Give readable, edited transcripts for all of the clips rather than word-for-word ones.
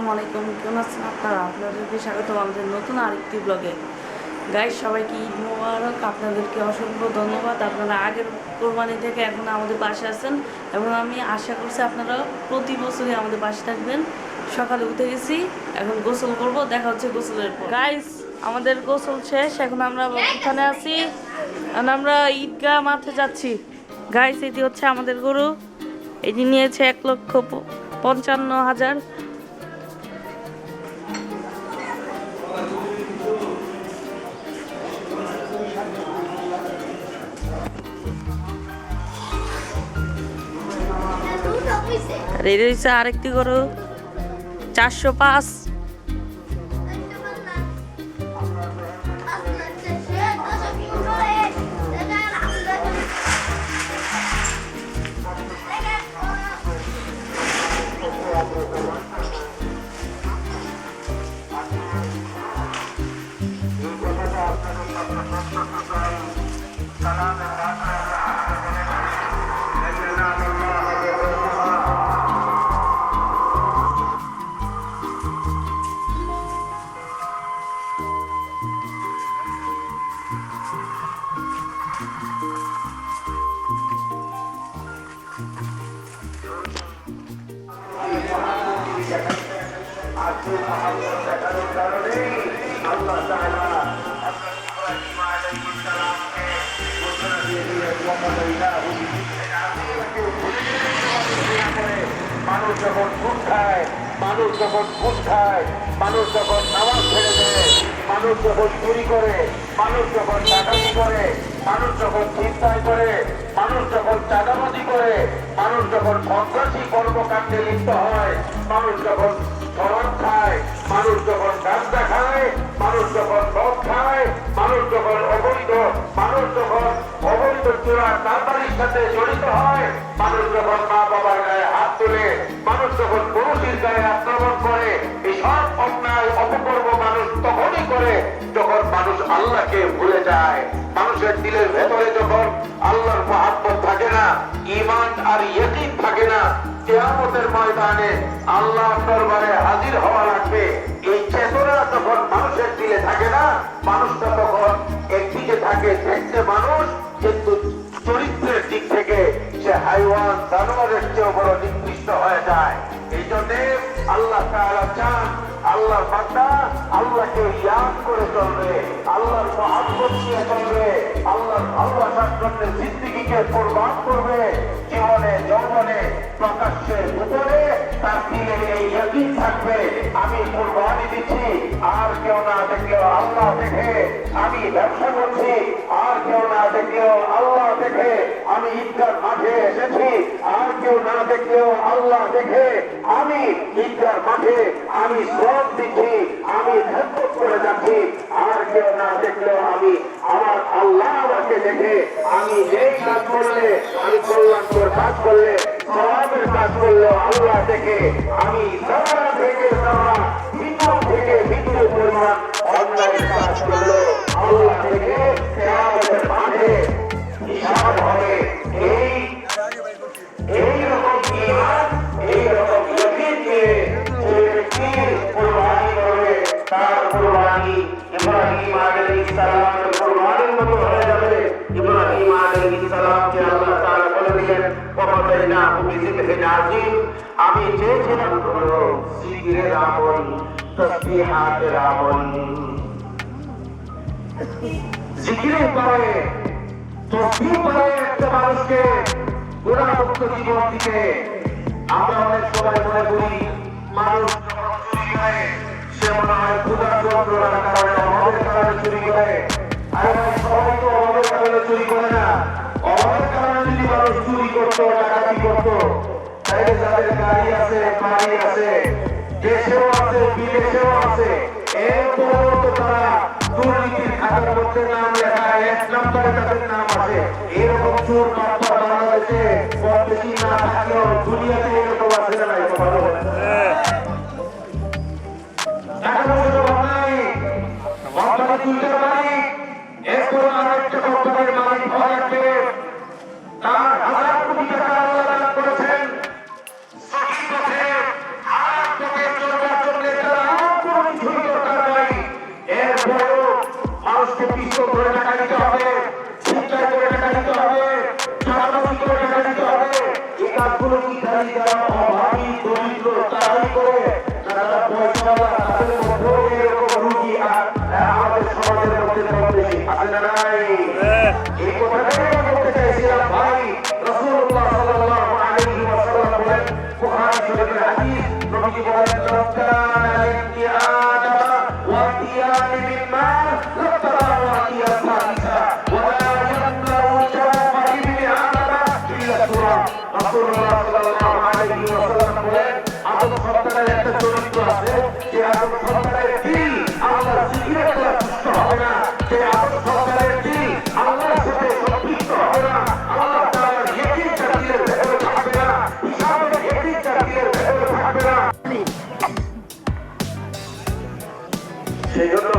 আসসালামু আলাইকুম, কেমন আছেন আপনারা? আপনাদেরকে স্বাগত আমাদের নতুন আরেকটি ব্লগে। গাইস, সবাইকে ঈদ মোবারক। আপনাদেরকে অসংখ্য ধন্যবাদ। আপনারা আগের কোরবানি থেকে এখন আমাদের পাশে আছেন এবং আমি আশা করছি আপনারা প্রতি বছরই আমাদের পাশে থাকবেন। সকালে উঠে গেছি, এখন গোসল করব, দেখা হচ্ছে গোসলের পর। গাইস, আমাদের গোসল শেষ, এখন আমরা ওখানে আছি, আমরা ঈদগাহ মাঠে যাচ্ছি। গাইস, এটি হচ্ছে আমাদের গরু, এটি নিয়েছে 1,55,000। আর এই রয়েছে আরেকটি গরু, 405। মানুষ যখন ঘুষ খায়, মানুষ যখন ঘুষ খায়, মানুষ যখন নামাজ ছেড়ে দেয়, মানুষ যখন চুরি করে, মানুষ যখন ডাকাতি করে, মানুষ যখন চিন্তায় করে, মানুষ যখন চাঁদাবাজি করে, মানুষ যখন সন্ত্রাসী কর্মকাণ্ডে লিপ্ত হয়, মানুষ যখন শরাব খায়, মানুষ যখন গাঁজা খায়, মানুষ যখন মদ খায়, মানুষ যখন অবৈধ চোরা কারবারির সাথে জড়িত হয়, মানুষ যখন মা বাবার গায়ে হাত তুলে, মানুষ যখন পুরুষের গায়ে আক্রমণ করে, এই সব অন্যায় অপকর্ম মানুষ তখনই করে যখন মানুষ আল্লাহকে ভুলে যায়। মানুষের দিলের ভেতরে যখন আল্লাহর মহাব্বত থাকে না, ঈমান আর ইয়াকিন থাকে না, কিয়ামতের ময়দানে আল্লাহর দরবারে হাজির হওয়া লাগবে, এই চেতনা যখন মানুষের দিলে থাকে না, মানুষটা তখন একদিকে থাকে দেখতে মানুষ, কিন্তু চরিত্রের দিক থেকে সে হাইওয়ান জানোয়ারের চেয়েও বড় নিকৃষ্ট হয়ে যায়। এই জন্য আল্লাহ তাআলা চান আল্লাহর বান্দা আল্লাহকে ইয়াদ করে চলবে, আল্লাহর মহব্বত নিয়ে চলবে, আল্লাহর ভালোবাসার জন্য জিন্দেগিকে কুরবান করবে। জীবনে যৌবনে প্রকাশ্যে গোপনে তার দিলে এই ইয়াকিন থাকবে, আমি কুরবানি দিচ্ছি, আর কেউ না দেখলেও আল্লাহ দেখে, আমি ব্যবসা করছি, আর কেউ না দেখলেও আল্লাহ দেখে, আমি ঈদগাহ মাঠে এসেছি, আর কেউ না দেখলেও আল্লাহ দেখে, আমি ঈদগাহ মাঠে আমি শ্রম দিচ্ছি, আমি খেদমত করে যাচ্ছি, আর কেউ না দেখলেও আমি আমার আল্লাহ আমাকে দেখে, আমি যেই কাজ করলে, আমি কল্যাণকর কাজ করলে, সওয়াবের কাজ করলেও আল্লাহ দেখে, আমি যারা থেকে যারা বিন্দু থেকে বিন্দু পরিমাণ অন্যায়ের কাজ করলো আল্লাহ দেখে, কিয়ামতের মাঠে হিসাব হবে। এই রকম ঈমান, এই রকম ইয়াকিন নিয়ে যে ব্যক্তি কুরবানি করবে, তার কুরবানি ইব্রাহিম আলাইহিস সালামের কুরবানির মতো হয়ে যাবে। ইব্রাহিম আলাইহিস সালামকে আল্লাহ তাআলা বলে দিলেন, ওয়াফাদাইনাহু বিযিবহিন আযীম, আমি চেয়েছিলাম হলো জিকিরের আমল, তাসবিহাতের আমল, জিকিরের পরে তসবিহ পরে একটা মানুষকে গুনাহমুক্ত জীবন দিতে। আমরা অনেক সময় মনে করি মানুষ যখন চুরি করে সে মনে হয় ক্ষুধার যন্ত্রণার কারণে, অভাবের কারণে চুরি করে। আরে ভাই, সবাই তো অভাবের কারণে চুরি করে না। অভাবের কারণে যদি মানুষ চুরি করতো, ডাকাতি করতো, তাহলে যাদের গাড়ি আছে, বাড়ি আছে, দেশেও আছে, বিদেশেও আছে, এরপরেও তো তারা দুর্নীতির খাতার মধ্যে নাম লেখায়, 1 নম্বরে তাদের নাম আছে। এরকম চোর বাটপার বাংলাদেশে কম বেশি না থাকলেও দুনিয়াতে এরকম আছে না নাই? ভালো টাকা পয়সা ভাই, কোম্পানি দুইটার মালিক, এরপর আরেকটা কোম্পানির মালিক হওয়া লাগবে, তার 1000 কোটি টাকা আল্লাহ দান করেছেন, সঠিক পথে হারাম পথে চলবার জন্য অধিকারী যারা অভাবী দরিদ্র তারাই করে যারা পয়সাওয়ালা তাদের মধ্যেও এরকম রুগী আমাদের সমাজের মধ্যে কম বেশি আছে না নাই? এই কথাটাই আমি বলতে চাইছিলাম ভাই। রাসূলুল্লাহ সাল্লাল্লাহু আলাইহি ওয়াসাল্লাম বলেন, বুখারী শরীফের হাদিস, নবীজি বলেন, "কানা লিবনি আদম ওয়াতিয়ান মিন মা লাতারা ওয়াতিয়া সালিসা ওয়া লা ইয়ামলাউ জাওফা ইবনি আদম ইল্লা তুরাব।" রাসূলুল্লাহ সাল্লাল্লাহু আলাইহি ওয়াসাল্লাম বলেন, আদম সন্তানের একটা চরিত্র আছে, যে আদম সন্তানের দিল আল্লাহর জিকিরের দ্বারা তুষ্ট হবে না, যে আদম সন্তানের দিল আল্লাহর সাথে সম্পৃক্ত হবে না, আল্লাহ তাআলার ইয়াকিন জাতির ভেতরে থাকবে না, হিসাবের ইয়াকিন জাতির ভেতরে থাকবে না। সেই জন্য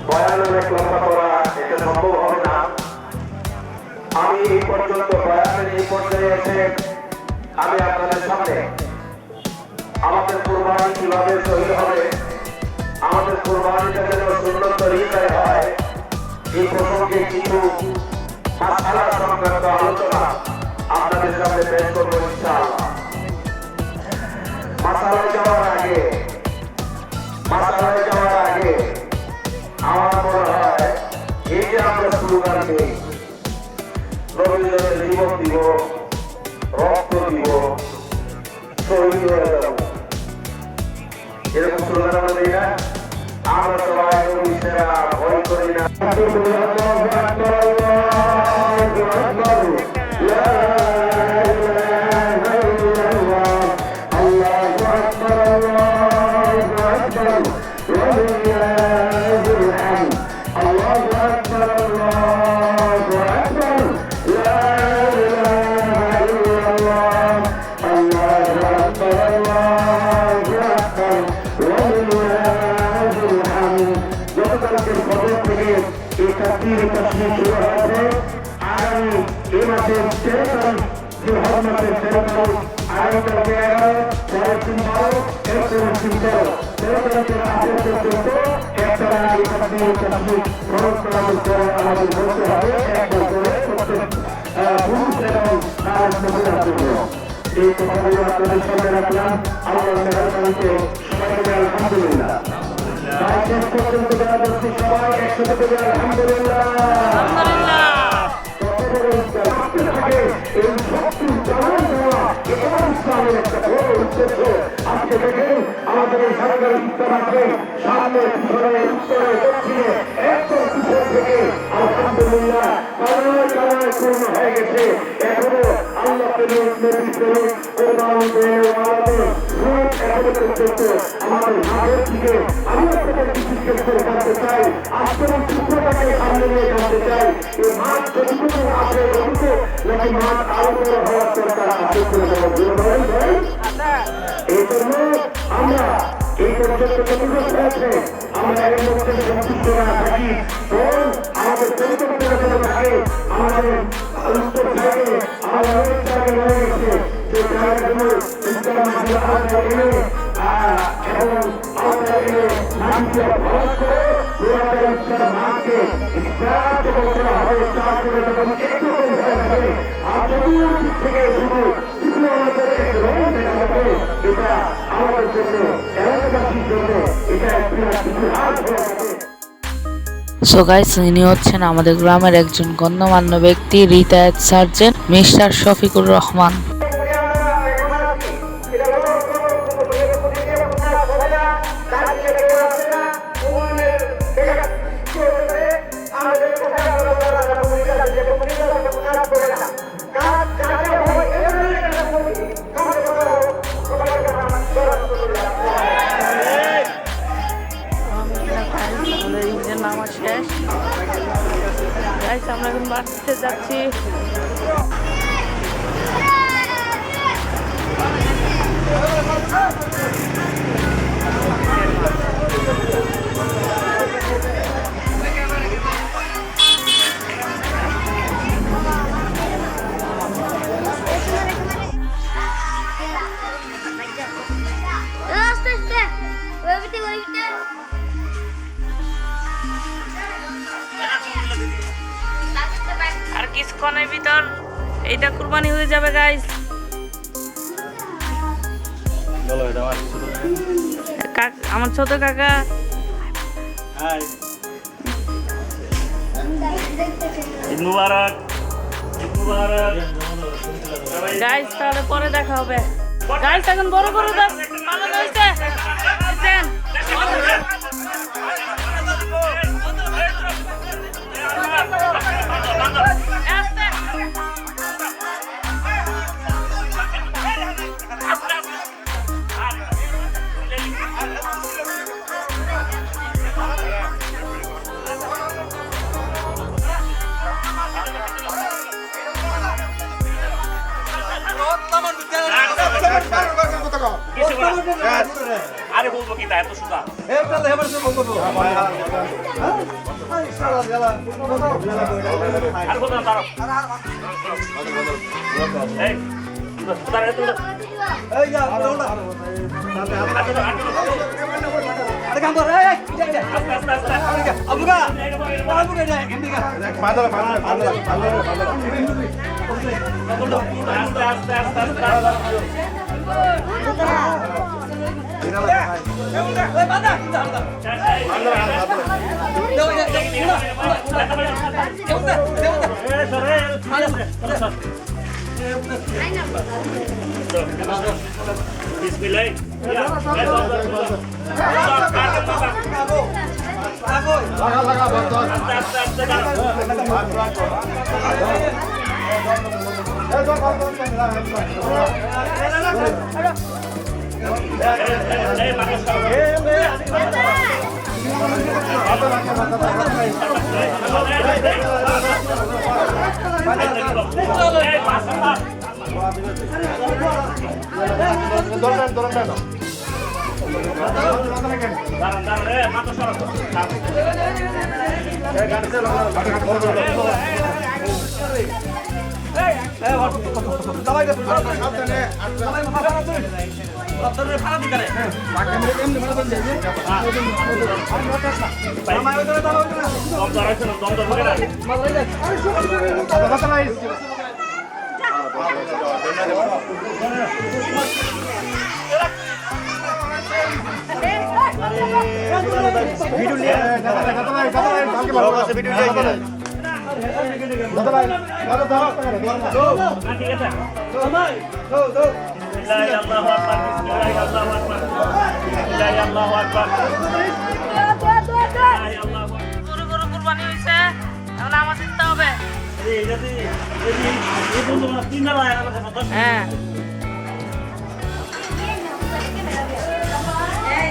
বয়ান অনেক লম্বা করা এটা সম্ভব হবে না। আমি এই পর্যন্ত বয়ানের এই পর্যায়ে এসে আমি আপনাদের সামনে আমাদের কুরবানি কিভাবে শহীদ হবে, আমাদের কুরবানিটা যেন সুন্নত তরিকায় হয়, এই প্রসঙ্গে কিছু মাসআলা সংক্রান্ত আলোচনা আপনাদের সামনে পেশ করবো ইনশাআল্লাহ। মাসআলায় যাওয়ার আগে আমার মনে হয় এই যে আমরা স্লোগান দিই, রবীন্দ্রের জীবন দিব, রক্ত দিব, শহীদ হয়ে যাব, এরকম স্লোগান আমরা দিই না? আমরা সবাই পুলিশেরা ভয় করি না? এই কথাগুলো আপনাদের সামনে রাখলাম। আল্লাহর মেহেরবানিতে সবাইকে আলহামদুলিল্লাহ। শেষ পর্যন্ত যারা বলছি সবাই একসাথে করে আলহামদুলিল্লাহ। এই শক্তি জানান দেওয়া এটা ইসলামের একটা বড় উদ্দেশ্য। আজকে দেখেন আমাদের এই সরকারি ইসলামকে সামনে পিছনে উত্তরে দক্ষিণে একদম পিছন থেকে আলহামদুলিল্লাহ কানায় কানায় পূর্ণ হয়ে গেছে। এখনো আল্লাহ প্রেমিক নবী প্রেমিক কোরবানি দেওয়ালাদের রূপ এখনো পর্যন্ত আমাদের মাঠের দিকে আমি আপনাদের জিজ্ঞেস করে জানতে চাই, আজকের এই চিত্রটাকে সামনে নিয়ে জানতে চাই, এই মাঠ যতটুকু আছে যতটুকু নাকি মাঠ আরো বড় হওয়ার দরকার আছে বলে এই জন্য আমরা এই পর্যন্ত যতটুকু হয়েছে আমরা এর মধ্যে সন্তুষ্ট না থাকি, বরং আমাদের পরিকল্পনা যেন থাকে, আমাদের উত্তর থাকে, আমাদের অনেক জায়গায় রয়ে গেছে সেই জায়গাগুলো ইসলাম এনে এবং আমরা এনে মাটিকে ভরত করে পুরাটা ইসলাম মাকে ইসলামকে বলতে হবে, চার করে যখন একটু হয়ে যাবে আর চতুর্দিক থেকে শুধু আমাদের এক রং দেখা যাবে, এটা আমাদের জন্য এলাকাবাসীর জন্য এটা একটি ইতিহাস হয়ে যাবে। সো গাইস, ইনি হচ্ছেন আমাদের গ্রামের একজন গণ্যমান্য ব্যক্তি, retired sergeant mister Shafiqur Rahman. নামাজ শেষ, আমরা এখন বাড়িতে যাচ্ছি। আর কিছুক্ষণের ভিতর এইটা কুরবানি হয়ে যাবে গাইস। আমার ছোট কাকা গাইস, তাহলে পরে দেখা হবে গাইস। এখন বড় বড় পালন হয়েছে। আরে বলবো কি তা এত সুদা আর বলতো না তারা এই তারা এত এই যা ওটা আরে কাম কর এই আবুগা আবুগা না এমবিগা আস্তে আস্তে বিসমিল্লাহ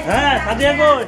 হ্যাঁ সাদিয়া কই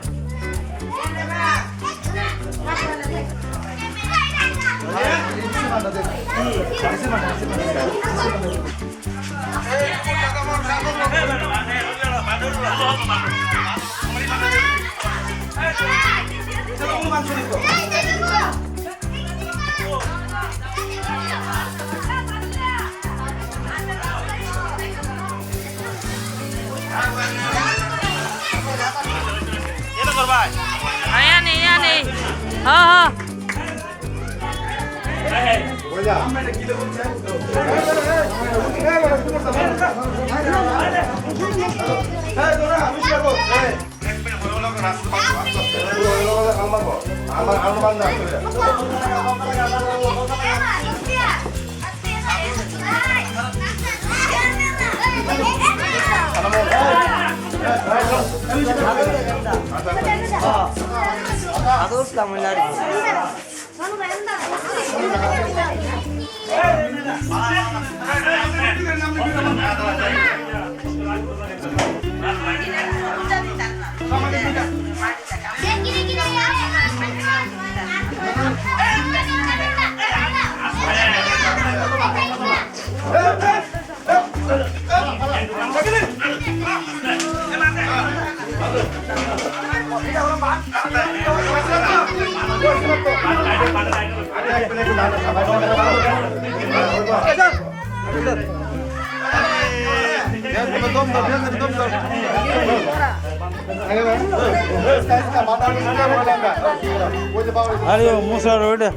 আরে মশার ওইটা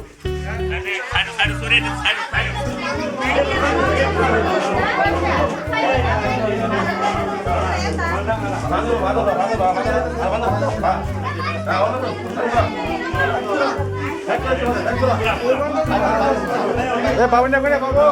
সাইড সরে সাইড সাইড পাবেন না করে পাবো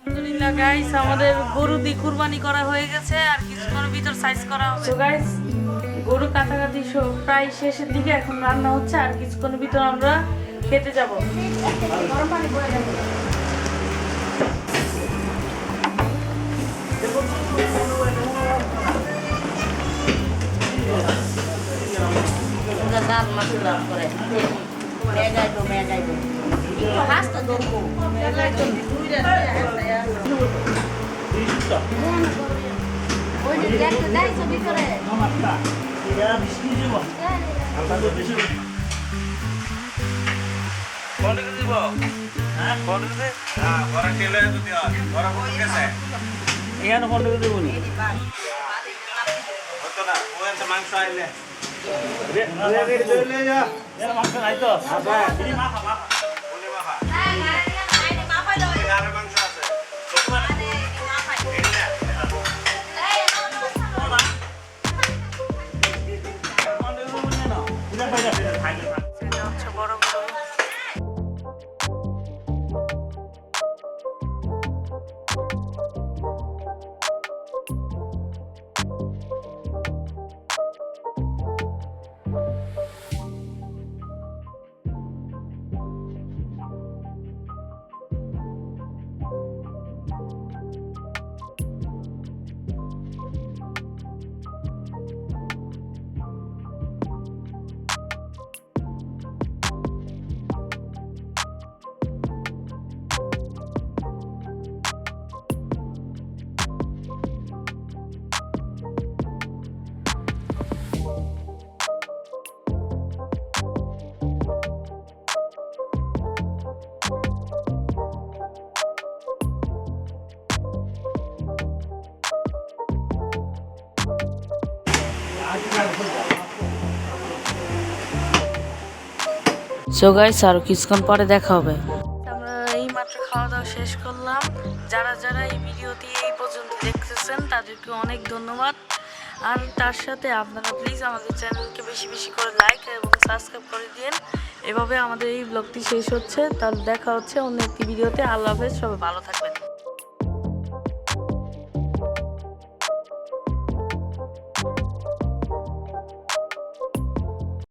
আলহামদুলিল্লাহ গাইস, আমাদের গরু দিয়ে কুরবানি করা হয়ে গেছে আর কিছুক্ষণের ভিতর সাইজ করা হবে। তো গাইস, গরু কাটাকাটি প্রায় শেষের দিকে, এখন রান্না হচ্ছে আর কিছুক্ষণের ভিতর আমরা খেতে যাব। এখানে ফোন করে দেবো নি মাংস আইলে মাংস নাই তো বড় গরু। সো গাইস, আর কিছুক্ষণ পরে দেখা হবে। আমরা এই মাত্র খাওয়া দাওয়া শেষ করলাম। যারা যারা এই ভিডিওটি এই পর্যন্ত দেখতেছেন তাদেরকে অনেক ধন্যবাদ। আর তার সাথে আপনারা প্লিজ আমাদের চ্যানেলকে বেশি বেশি করে লাইক এবং সাবস্ক্রাইব করে দিন। এভাবে আমাদের এই ব্লগটি শেষ হচ্ছে। তাহলে দেখা হচ্ছে অন্য একটি ভিডিওতে। আল্লাহ হাফেজ, সবাই ভালো থাকবেন।